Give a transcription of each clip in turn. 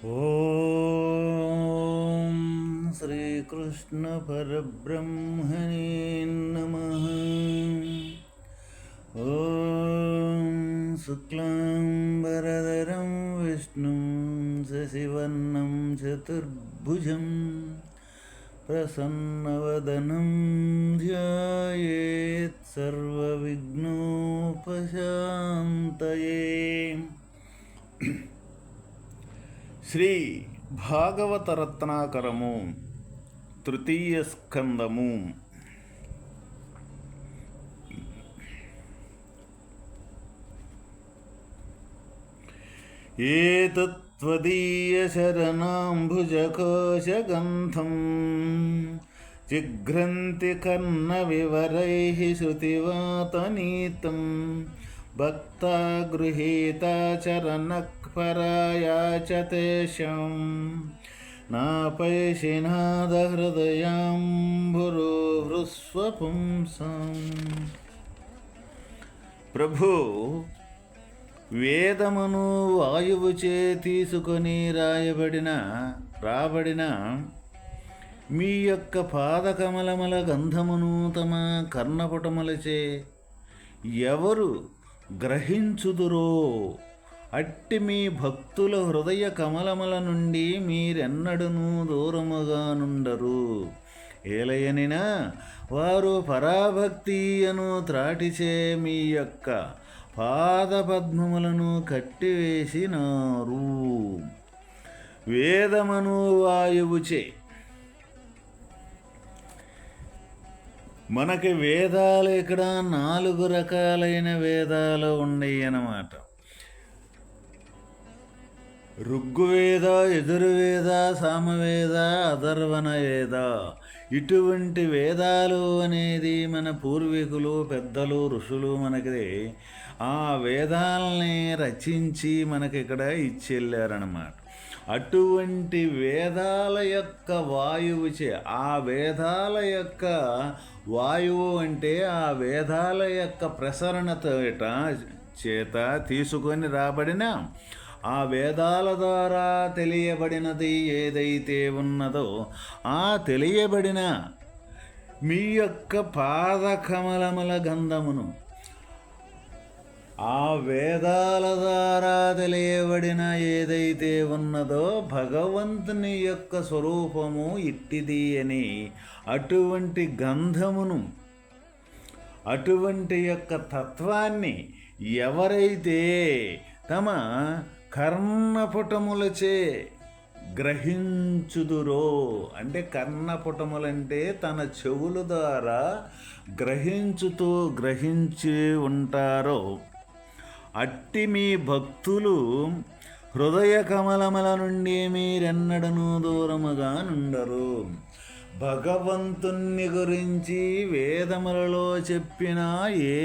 ఓం శ్రీకృష్ణ పరబ్రహ్మణే నమః. ఓం శుక్లాంబరధరం విష్ణుం శశివర్ణం చతుర్భుజం ప్రసన్నవదనం ధ్యాయేత్ సర్వవిఘ్నోపశాంతయే. శ్రీ భాగవత రత్నాకరము తృతీయ స్కందము. ఏతత్త్వదీయ శరణాంబుజకోశగంధం జిఘ్రంతి కర్ణ వివరైః శృతివాతనీతం భక్తా గృహీతా చరణక్పరాయా చ తేషాం నాపైషినాద హృదయాంబురుహృస్వపుంసాం. ప్రభు, వేదమును వాయువుచే తీసుకొని రాబడిన మీ యొక్క పాదకమలముల గంధమును తమ కర్ణపుటములచే ఎవరు గ్రహించుదురో అట్టి మీ భక్తుల హృదయ కమలముల నుండి మీరెన్నడూ దూరముగా నుండరు. ఏలయనినా వారు పరాభక్తి అను త్రాటిచే మీ యొక్క పాదపద్మములను కట్టివేసినారు. వేదమను వాయువుచే మనకి వేదాలు ఇక్కడ 4 రకాలైన వేదాలు ఉన్నాయి అన్నమాట. ఋగ్వేద, యజుర్వేద, సామవేద, అథర్వణ వేద. ఇటువంటి వేదాలు అనేది మన పూర్వీకులు, పెద్దలు, ఋషులు మనకి ఆ వేదాలని రచించి మనకిక్కడ ఇచ్చెళ్ళారన్నమాట. అటువంటి వేదాల యొక్క వాయువుచే, ఆ వేదాల యొక్క వాయువు అంటే ఆ వేదాల యొక్క ప్రసరణత చేత తీసుకొని రాబడిన ఆ వేదాల ద్వారా తెలియబడినది ఏదైతే ఉన్నదో ఆ తెలియబడిన మీ యొక్క పాదకమలముల గంధమును, ఆ వేదాల ద్వారా తెలియబడిన ఏదైతే ఉన్నదో భగవంతుని యొక్క స్వరూపము ఇట్టిది అని అటువంటి గంధమును, అటువంటి యొక్క తత్వాన్ని ఎవరైతే తమ కర్ణపుటములచే గ్రహించుదురో, అంటే కర్ణపుటములంటే తన చెవుల ద్వారా గ్రహించి ఉంటారో అట్టి మీ భక్తులు హృదయ కమలముల నుండి మీరెన్నడూ దూరముగా నుండరు. భగవంతుని గురించి వేదములలో చెప్పిన ఏ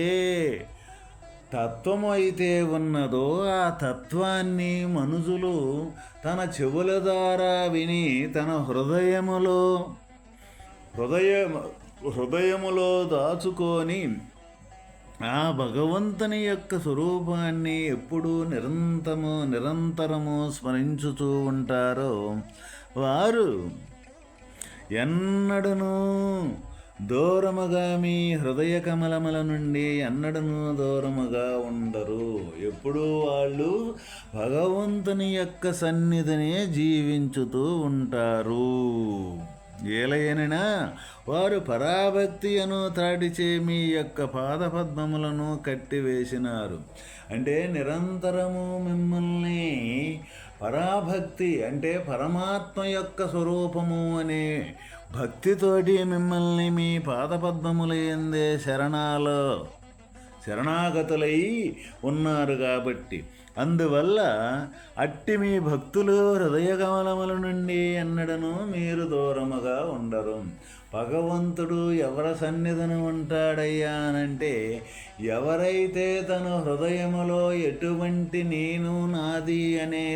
తత్వము అయితే ఉన్నదో ఆ తత్వాన్ని మనుషులు తన చెవుల ద్వారా విని తన హృదయములో దాచుకొని ఆ భగవంతుని యొక్క స్వరూపాన్ని ఎప్పుడూ నిరంతరము స్మరించుతూ ఉంటారో వారు ఎన్నడూ దూరముగా మీ హృదయ కమలముల నుండి ఎన్నడూ దూరముగా ఉండరు. ఎప్పుడూ వాళ్ళు భగవంతుని యొక్క సన్నిధిని జీవించుతూ ఉంటారు. ఏలయనినా వారు పరాభక్తి అను త్రాటిచే మీ యొక్క పాదపద్మములను కట్టివేసినారు. అంటే నిరంతరము మిమ్మల్ని పరాభక్తి అంటే పరమాత్మ యొక్క స్వరూపము అనే భక్తితోటి మిమ్మల్ని మీ పాదపద్మముల యందే శరణాగతులై ఉన్నారు కాబట్టి అందువల్ల అట్టి మీ భక్తులు హృదయ కమలముల నుండి ఎన్నడను మీరు దూరముగా ఉండరు. భగవంతుడు ఎవరి సన్నిధిని ఉంటాడయ్యా అనంటే ఎవరైతే తన హృదయములో ఎటువంటి నేను నాది అనే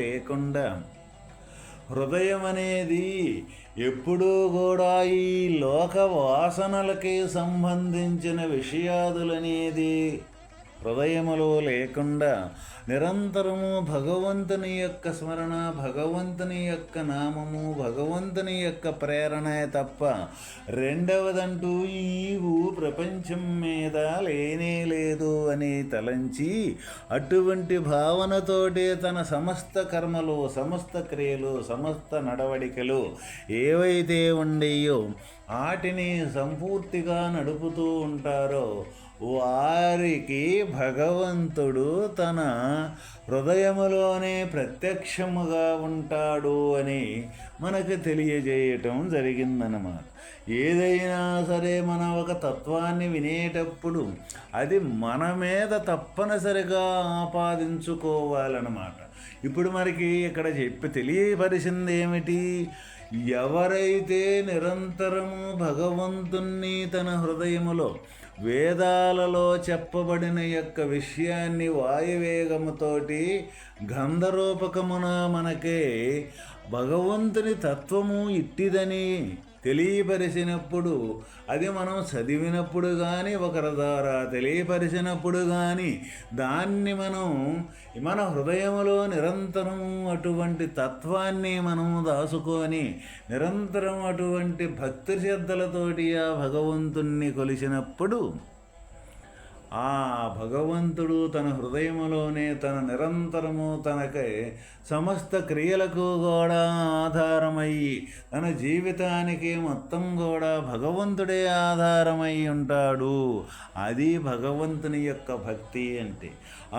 లేకుండా హృదయం అనేది ఎప్పుడూ కూడా ఈ లోక వాసనలకి సంబంధించిన విషయాదులనేది హృదయములో లేకుండా నిరంతరము భగవంతుని యొక్క స్మరణ, భగవంతుని యొక్క నామము, భగవంతుని యొక్క ప్రేరణే తప్ప రెండవదంటూ ఈ ప్రపంచం మీద లేనే లేదు అని తలంచి అటువంటి భావనతోటే తన సమస్త కర్మలు, సమస్త క్రియలు, సమస్త నడవడికలు ఏవైతే ఉండేయో వాటిని సంపూర్తిగా నడుపుతూ ఉంటారో వారికి భగవంతుడు తన హృదయములోనే ప్రత్యక్షముగా ఉంటాడు అని మనకు తెలియజేయటం జరిగిందన్నమాట. ఏదైనా సరే మన ఒక తత్వాన్ని వినేటప్పుడు అది మన మీద తప్పనిసరిగా ఆపాదించుకోవాలన్నమాట. ఇప్పుడు మనకి ఇక్కడ తెలియపరిచింది ఏమిటి? ఎవరైతే నిరంతరము భగవంతుణ్ణి తన హృదయములో వేదాలలో చెప్పబడిన యొక్క విషయాన్ని వాయువేగముతోటి గంధరూపకమున మనకే భగవంతుని తత్వము ఇట్టిదని తెలియపరిచినప్పుడు, అది మనం చదివినప్పుడు కానీ ఒకరి ద్వారా తెలియపరిచినప్పుడు కానీ దాన్ని మనం మన హృదయంలో నిరంతరం అటువంటి తత్వాన్ని మనము దాచుకొని నిరంతరం అటువంటి భక్తి శ్రద్ధలతోటి ఆ భగవంతుణ్ణి కొలిచినప్పుడు ఆ భగవంతుడు తన హృదయములోనే తన నిరంతరము తనకై సమస్త క్రియలకు కూడా ఆధారమయ్యి తన జీవితానికి మొత్తం కూడా భగవంతుడే ఆధారమై ఉంటాడు. అది భగవంతుని యొక్క భక్తి అంటే.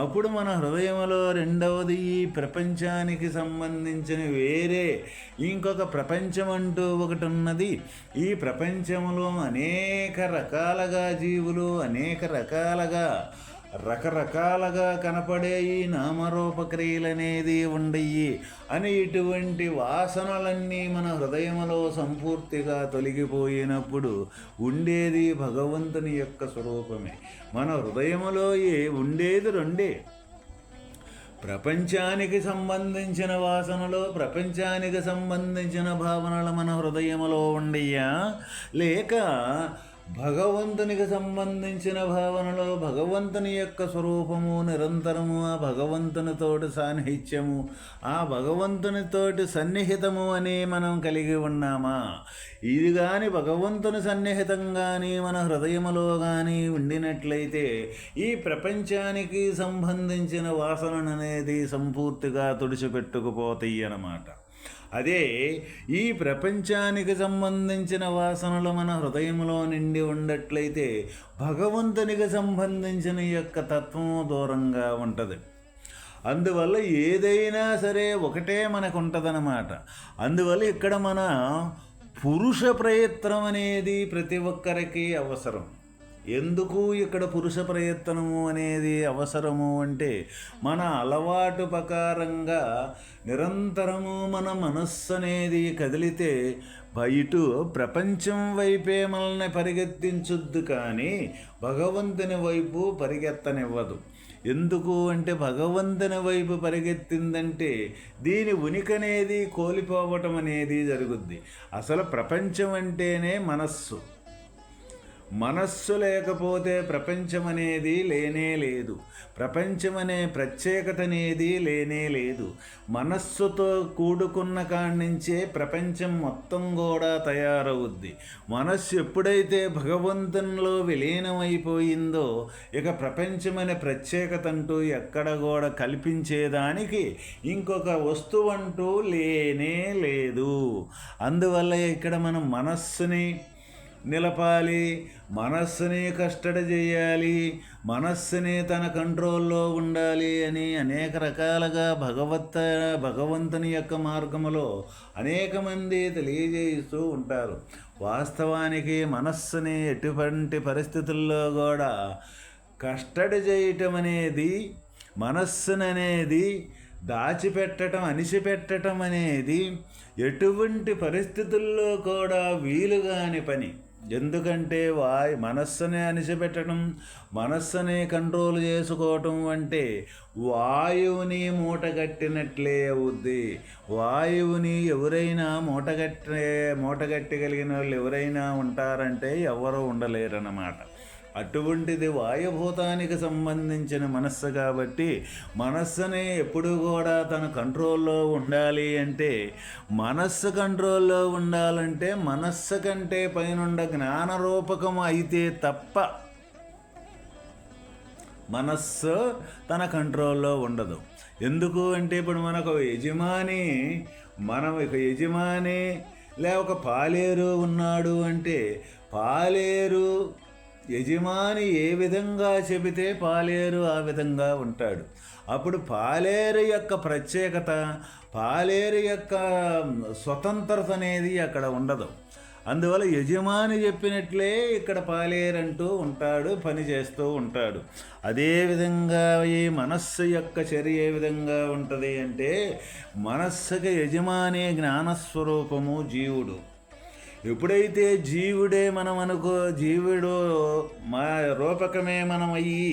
అప్పుడు మన హృదయంలో రెండవది ఈ ప్రపంచానికి సంబంధించిన వేరే ఇంకొక ప్రపంచం అంటూ ఒకటి ఉన్నది. ఈ ప్రపంచంలో అనేక రకాలుగా జీవులు అనేక రకరకాలుగా కనపడే ఈ నామరూపక్రియలనేది ఉండయి అని ఇటువంటి వాసనలన్నీ మన హృదయంలో సంపూర్తిగా తొలగిపోయినప్పుడు ఉండేది భగవంతుని యొక్క స్వరూపమే. మన హృదయంలో ఉండేది రెండే, ప్రపంచానికి సంబంధించిన వాసనలు, ప్రపంచానికి సంబంధించిన భావనలు మన హృదయంలో ఉండయ్యా, లేక భగవంతునికి సంబంధించిన భావనలో భగవంతుని యొక్క స్వరూపము నిరంతరము ఆ భగవంతునితోటి సాన్నిహిత్యము, ఆ భగవంతునితోటి సన్నిహితము అని మనం కలిగి ఉన్నామా? ఇది కానీ భగవంతుని సన్నిహితం కానీ మన హృదయములో కానీ ఉండినట్లయితే ఈ ప్రపంచానికి సంబంధించిన వాసననేది సంపూర్తిగా తుడిచిపెట్టుకుపోతాయి అన్నమాట. అదే ఈ ప్రపంచానికి సంబంధించిన వాసనలు మన హృదయంలో నిండి ఉండట్లయితే భగవంతునికి సంబంధించిన యొక్క తత్వము దూరంగా ఉంటుంది. అందువల్ల ఏదైనా సరే ఒకటే మనకు ఉంటుందన్నమాట. అందువల్ల ఇక్కడ మన పురుష ప్రయత్నం అనేది ప్రతి ఒక్కరికి అవసరం. ఎందుకు ఇక్కడ పురుష ప్రయత్నము అనేది అవసరము అంటే మన అలవాటు ప్రకారంగా నిరంతరము మన మనస్సు అనేది కదిలితే బయట ప్రపంచం వైపే మనల్ని పరిగెత్తించుద్దు కానీ భగవంతుని వైపు పరిగెత్తనివ్వదు. ఎందుకు అంటే భగవంతుని వైపు పరిగెత్తిందంటే దీని ఉనికి అనేది కోల్పోవటం అనేది జరుగుద్ది. అసలు ప్రపంచం అంటేనే మనస్సు. మనస్సు లేకపోతే ప్రపంచం అనేది లేనే లేదు. ప్రపంచం అనే ప్రత్యేకత అనేది లేనే లేదు. మనస్సుతో కూడుకున్న కాడి నుంచే ప్రపంచం మొత్తం కూడా తయారవుద్ది. మనస్సు ఎప్పుడైతే భగవంతునిలో విలీనమైపోయిందో ఇక ప్రపంచం అనే ప్రత్యేకత అంటూ ఎక్కడ కూడా కల్పించేదానికి ఇంకొక వస్తువు అంటూ లేనే లేదు. అందువల్ల ఇక్కడ మనం మనస్సుని నిలపాలి, మనస్సుని కస్టడీ చేయాలి, మనస్సుని తన కంట్రోల్లో ఉండాలి అని అనేక రకాలుగా భగవంతుని యొక్క మార్గములో అనేక మంది తెలియజేస్తూ ఉంటారు. వాస్తవానికి మనస్సుని ఎటువంటి పరిస్థితుల్లో కూడా కస్టడీ చేయటం అనేది, మనస్సుననేది దాచిపెట్టడం, అణిచిపెట్టడం అనేది ఎటువంటి పరిస్థితుల్లో కూడా వీలుగాని పని. ఎందుకంటే మనస్సునే అణిచిపెట్టడం, మనస్సునే కంట్రోల్ చేసుకోవటం అంటే వాయువుని మూటగట్టినట్లే అవుద్ది. వాయువుని ఎవరైనా మూటగట్టగలిగిన వాళ్ళు ఎవరైనా ఉంటారంటే ఎవరు ఉండలేరన్నమాట. అటువంటిది వాయుభూతానికి సంబంధించిన మనస్సు కాబట్టి మనస్సుని ఎప్పుడు కూడా తన కంట్రోల్లో ఉండాలి అంటే, మనస్సు కంట్రోల్లో ఉండాలంటే మనస్సు కంటే పైనుండ జ్ఞానరూపకం అయితే తప్ప మనస్సు తన కంట్రోల్లో ఉండదు. ఎందుకు అంటే ఇప్పుడు మనకు యజమాని, మనం ఇక యజమాని ఒక పాలేరు ఉన్నాడు అంటే, పాలేరు యజమాని ఏ విధంగా చెబితే పాలేరు ఆ విధంగా ఉంటాడు. అప్పుడు పాలేరు యొక్క ప్రత్యేకత, పాలేరు యొక్క స్వతంత్రత అనేది అక్కడ ఉండదు. అందువల్ల యజమాని చెప్పినట్లే ఇక్కడ పాలేరంటూ ఉంటాడు, పని చేస్తూ ఉంటాడు. అదేవిధంగా ఈ మనస్సు యొక్క చర్య ఏ విధంగా ఉంటుంది అంటే, మనస్సుకి యజమాని జ్ఞానస్వరూపము జీవుడు. ఎప్పుడైతే జీవుడే మనం జీవుడు మా రూపకమే మనం అయ్యి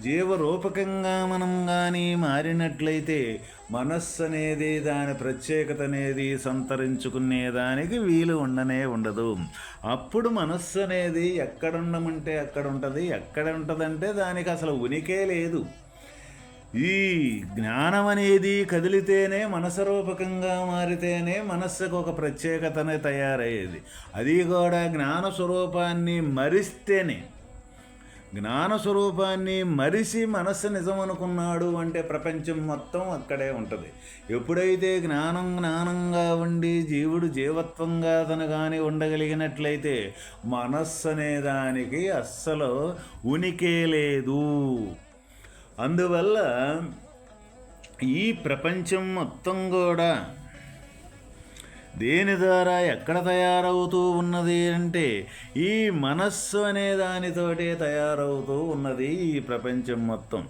జీవరూపకంగా మనం కానీ మారినట్లయితే మనస్సు అనేది దాని ప్రత్యేకత అనేది సంతరించుకునేదానికి వీలు ఉండదు. అప్పుడు మనస్సు అనేది ఎక్కడుండమంటే అక్కడ ఉంటుంది. ఎక్కడ ఉంటుందంటే దానికి అసలు ఉనికే లేదు. ఈ జ్ఞానం అనేది కదిలితేనే మనసరూపకంగా మారితేనే మనస్సుకు ఒక ప్రత్యేకతనే తయారయ్యేది. అది కూడా జ్ఞానస్వరూపాన్ని మరిస్తేనే. జ్ఞానస్వరూపాన్ని మరిసి మనస్సు నిజం అనుకున్నాడు అంటే ప్రపంచం మొత్తం అక్కడే ఉంటుంది. ఎప్పుడైతే జ్ఞానంగా ఉండి జీవుడు జీవత్వంగా తనగాని ఉండగలిగినట్లయితే మనస్సు అనే దానికి అస్సలు ఉనికే లేదు. అందువల్ల ఈ ప్రపంచం మొత్తం కూడా దేని ద్వారా ఎక్కడ తయారవుతూ ఉన్నది అంటే ఈ మనస్సు అనే దానితోటే తయారవుతూ ఉన్నది ఈ ప్రపంచం మొత్తం.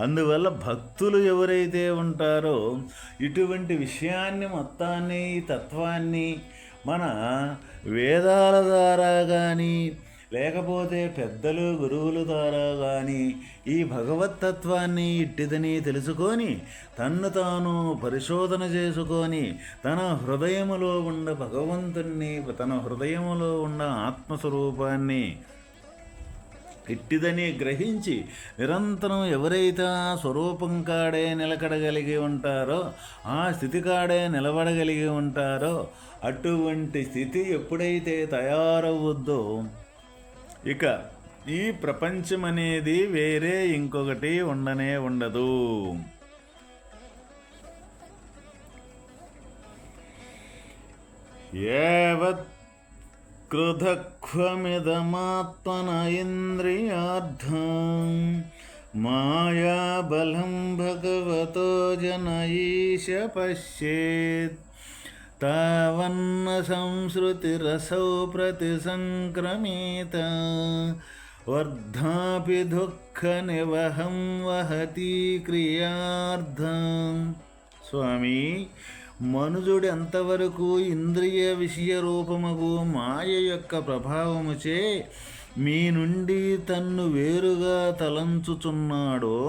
అందువల్ల భక్తులు ఎవరైతే ఉంటారో ఇటువంటి విషయాన్ని మొత్తాన్ని, ఈ తత్వాన్ని మన వేదాల ద్వారా కానీ లేకపోతే పెద్దలు గురువుల ద్వారా కానీ ఈ భగవత్తత్వాన్ని ఇట్టిదని తెలుసుకొని తన్ను తాను పరిశోధన చేసుకొని తన హృదయములో ఉన్న భగవంతుణ్ణి, తన హృదయములో ఉన్న ఆత్మస్వరూపాన్ని ఇట్టిదని గ్రహించి నిరంతరం ఎవరైతే ఆ స్వరూపం కాడే నిలకడగలిగి ఉంటారో, ఆ స్థితి కాడే నిలబడగలిగి ఉంటారో, అటువంటి స్థితి ఎప్పుడైతే తయారవుద్దో ఇక ఈ ప్రపంచం అనేది వేరే ఇంకొకటి ఉండదు. యావత్ క్రుధక్వమిదమాత్మన ఇంద్రియార్థం మాయాబలం భగవతో జనయీశ పశ్యేత్ తావన్న సంసృతిరసౌ ప్రతిసంక్రమేత వర్ధాపి దుఃఖ నివహం వహతి క్రియార్థం. స్వామి, మనుజుడు ఎంతవరకు ఇంద్రియ విషయ రూపముగు మాయ యొక్క ప్రభావముచే మీ నుండి తన్ను వేరుగా తలంచుచున్నాడో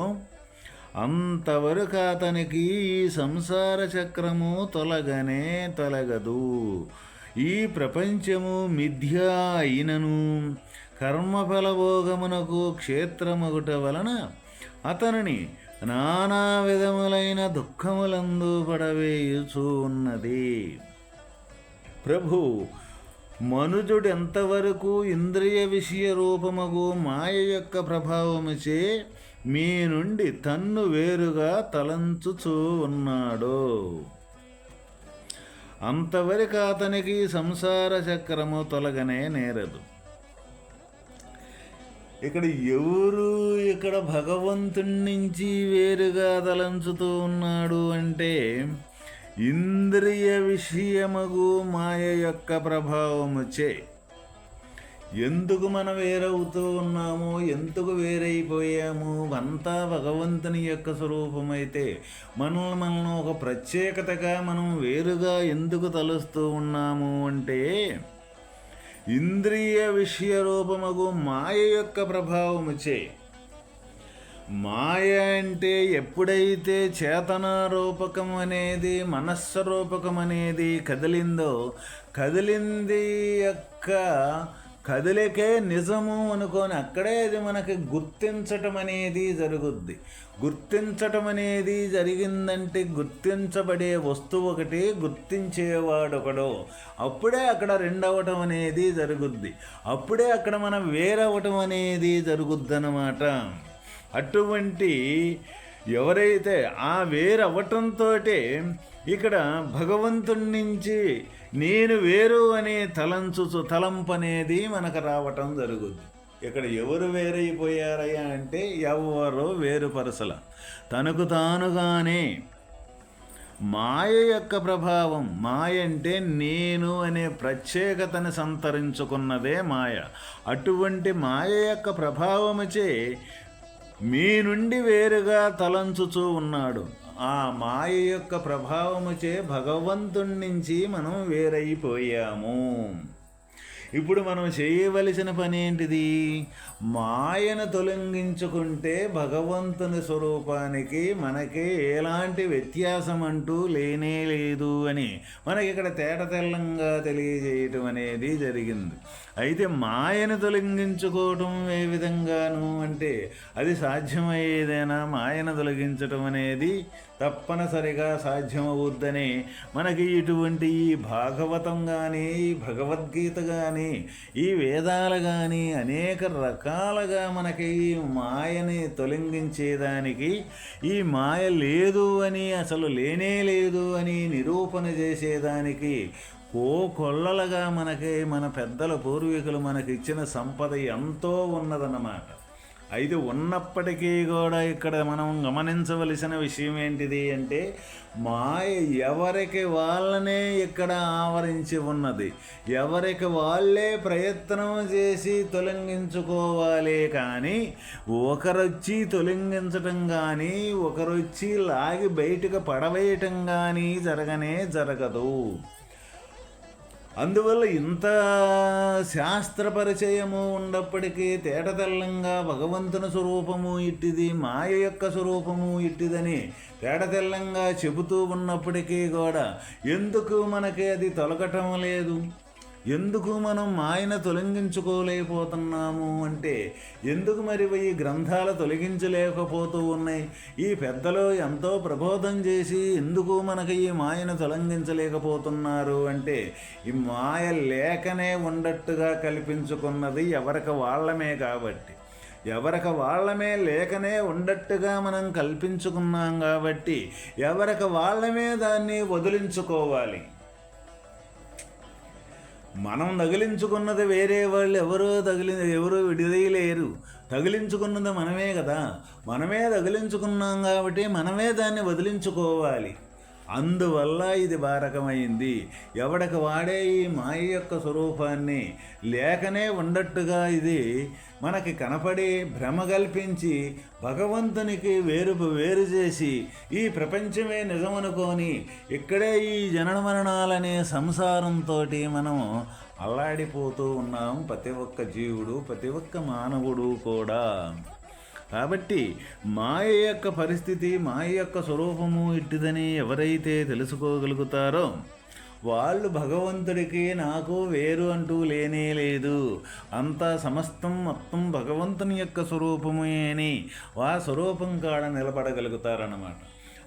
అంతవరకు అతనికి ఈ సంసార చక్రము తొలగదు. ఈ ప్రపంచము మిథ్యా అయినను కర్మఫలభోగమునకు క్షేత్రమగుట వలన అతనిని నానా విధములైన దుఃఖములందు పడవేయుచూ ఉన్నది. ప్రభు, మనుజుడు ఎంతవరకు ఇంద్రియ విషయ రూపముగు మాయ యొక్క ప్రభావముచే మీ నుండి తన్ను వేరుగా తలంచుచూ ఉన్నాడో అంతవరకు అతనికి సంసార చక్రము తొలగనే నేరదు. ఇక్కడ భగవంతుడి నుంచి వేరుగా తలంచుతూ ఉన్నాడు అంటే ఇంద్రియ విషయమగు మాయ యొక్క ప్రభావముచే. ఎందుకు మనం వేరవుతూ ఉన్నాము, ఎందుకు వేరైపోయాము? అంతా భగవంతుని యొక్క స్వరూపమైతే మనం ఒక ప్రత్యేకతగా మనం వేరుగా ఎందుకు తలుస్తూ ఉన్నాము అంటే ఇంద్రియ విషయ రూపమగు మాయ యొక్క ప్రభావముచే. మాయ అంటే ఎప్పుడైతే చేతన రూపకం అనేది, మనస్సు రూపకం అనేది కదిలింది యొక్క కదలికే నిజము అనుకొని అక్కడే అది మనకి గుర్తించటం అనేది జరుగుద్ది. గుర్తించటం అనేది జరిగిందంటే గుర్తించబడే వస్తువు ఒకటి, గుర్తించేవాడొకడు. అప్పుడే అక్కడ రెండవటం అనేది జరుగుద్ది. అప్పుడే అక్కడ మనం వేరవటం అనేది జరుగుద్దన్నమాట. అటువంటి ఎవరైతే ఆ వేరవటంతో ఇక్కడ భగవంతుడి నుంచి నేను వేరు అనే తలంపు అనేది మనకు రావటం జరుగుద్ది. ఇక్కడ ఎవరు వేరైపోయారయ్యా అంటే ఎవరో వేరుపరసల తనకు తానుగానే మాయ యొక్క ప్రభావం. మాయ అంటే నేను అనే ప్రత్యేకతను సంతరించుకున్నదే మాయ. అటువంటి మాయ యొక్క ప్రభావముచే మీ నుండి వేరుగా తలంచుచూ ఉన్నాడు. ఆ మాయ యొక్క ప్రభావముచే భగవంతుడి నుంచి మనం వేరైపోయాము. ఇప్పుడు మనం చేయవలసిన పని ఏంటిది? మాయను తొలగించుకుంటే భగవంతుని స్వరూపానికి మనకి ఎలాంటి వ్యత్యాసం అంటూ లేనే లేదు అని మనకి ఇక్కడ తేటతెల్లంగా తెలియజేయటం అనేది జరిగింది. అయితే మాయను తొలగించుకోవటం ఏ విధంగాను అంటే అది సాధ్యమయ్యేదేనా? మాయను తొలగించటం అనేది తప్పనిసరిగా సాధ్యమవుద్దని మనకి ఇటువంటి ఈ భాగవతం కానీ, ఈ భగవద్గీత కానీ, ఈ వేదాలు కానీ అనేక రకాలుగా మనకి ఈ మాయని తొలగించేదానికి, ఈ మాయ లేదు అని, అసలు లేనే లేదు అని నిరూపణ చేసేదానికి కొల్లలుగా మనకి మన పెద్దల పూర్వీకులు మనకి ఇచ్చిన సంపద ఎంతో ఉన్నదన్నమాట. అయితే ఉన్నప్పటికీ కూడా ఇక్కడ మనం గమనించవలసిన విషయం ఏంటిది అంటే మాయ ఎవరికి వాళ్ళనే ఇక్కడ ఆవరించి ఉన్నది. ఎవరికి వాళ్ళే ప్రయత్నం చేసి తొలగించుకోవాలి. కానీ ఒకరొచ్చి తొలగించటం కానీ, ఒకరొచ్చి లాగి బయటకు పడవేయటం కానీ జరగదు. అందువల్ల ఇంత శాస్త్ర పరిచయము ఉన్నప్పటికీ తేటతెల్లంగా భగవంతుని స్వరూపము ఇట్టిది, మాయ యొక్క స్వరూపము ఇట్టిదని తేటతెల్లంగా చెబుతూ ఉన్నప్పటికీ కూడా ఎందుకు మనకి అది తొలగటం లేదు? ఎందుకు మనం మాయను తొలగించుకోలేకపోతున్నాము అంటే ఎందుకు మరి ఈ గ్రంథాలు తొలగించలేకపోతూ ఉన్నాయి? ఈ పెద్దలు ఎంతో ప్రబోధం చేసి ఎందుకు మనకి ఈ మాయను తొలగించలేకపోతున్నారు అంటే ఈ మాయ లేకనే ఉండట్టుగా కల్పించుకున్నది ఎవరికి వాళ్ళమే కాబట్టి. ఎవరికి వాళ్ళమే లేకనే ఉండట్టుగా మనం కల్పించుకున్నాం కాబట్టి ఎవరికి వాళ్ళమే దాన్ని వదిలించుకోవాలి. మనం తగిలించుకున్నది వేరే వాళ్ళు ఎవరు విడిదీయలేరు. తగిలించుకున్నది మనమే కదా. మనమే తగిలించుకున్నాం కాబట్టి మనమే దాన్ని వదిలించుకోవాలి. అందువల్ల ఇది బారకమైంది. ఎవడికి వాడే ఈ మాయ యొక్క స్వరూపాన్ని లేకనే ఉండట్టుగా ఇది మనకి కనపడి భ్రమ కల్పించి భగవంతునికి వేరు చేసి ఈ ప్రపంచమే నిజమనుకొని ఇక్కడే ఈ జనన మరణాలనే సంసారంతో మనం అల్లాడిపోతూ ఉన్నాం. ప్రతి ఒక్క జీవుడు, ప్రతి ఒక్క మానవుడు కూడా. కాబట్టి మాయ యొక్క పరిస్థితి, మాయ యొక్క స్వరూపము ఇట్టిదని ఎవరైతే తెలుసుకోగలుగుతారో వాళ్ళు భగవంతుడికి నాకు వేరు అంటూ లేనే లేదు, అంతా సమస్తం మొత్తం భగవంతుని యొక్క స్వరూపమే అని ఆ స్వరూపం కాడ నిలబడగలుగుతారన్నమాట.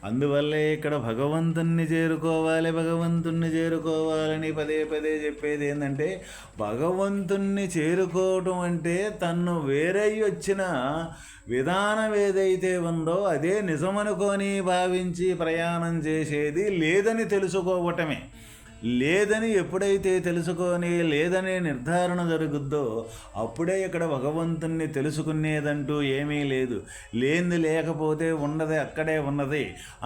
అందువల్లే ఇక్కడ భగవంతుణ్ణి చేరుకోవాలని పదే చెప్పేది ఏంటంటే భగవంతుణ్ణి చేరుకోవటం అంటే తన్ను వేరై వచ్చిన విధానం ఏదైతే ఉందో అదే నిజమనుకొని భావించి ప్రయాణం చేసేది లేదని తెలుసుకోవటమే. లేదని ఎప్పుడైతే తెలుసుకొని లేదనే నిర్ధారణ జరుగుద్దో అప్పుడే ఇక్కడ భగవంతుణ్ణి తెలుసుకునేదంటూ ఏమీ లేదు. లేనిది లేకపోతే ఉన్నది అక్కడే ఉన్నది.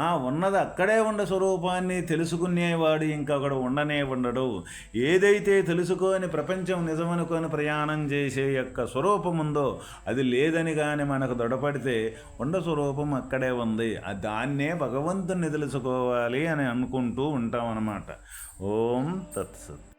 ఆ ఉన్నది అక్కడే ఉన్న స్వరూపాన్ని తెలుసుకునేవాడు ఇంకొకడు ఉండనే ఉండడు. ఏదైతే తెలుసుకొని ప్రపంచం నిజమనుకొని ప్రయాణం చేసే యొక్క స్వరూపం ఉందో అది లేదని కానీ మనకు దొడపడితే ఉండ స్వరూపం అక్కడే ఉంది. దాన్నే భగవంతుణ్ణి తెలుసుకోవాలి అని అనుకుంటూ ఉంటాం అన్నమాట. ఓం తత్సత్.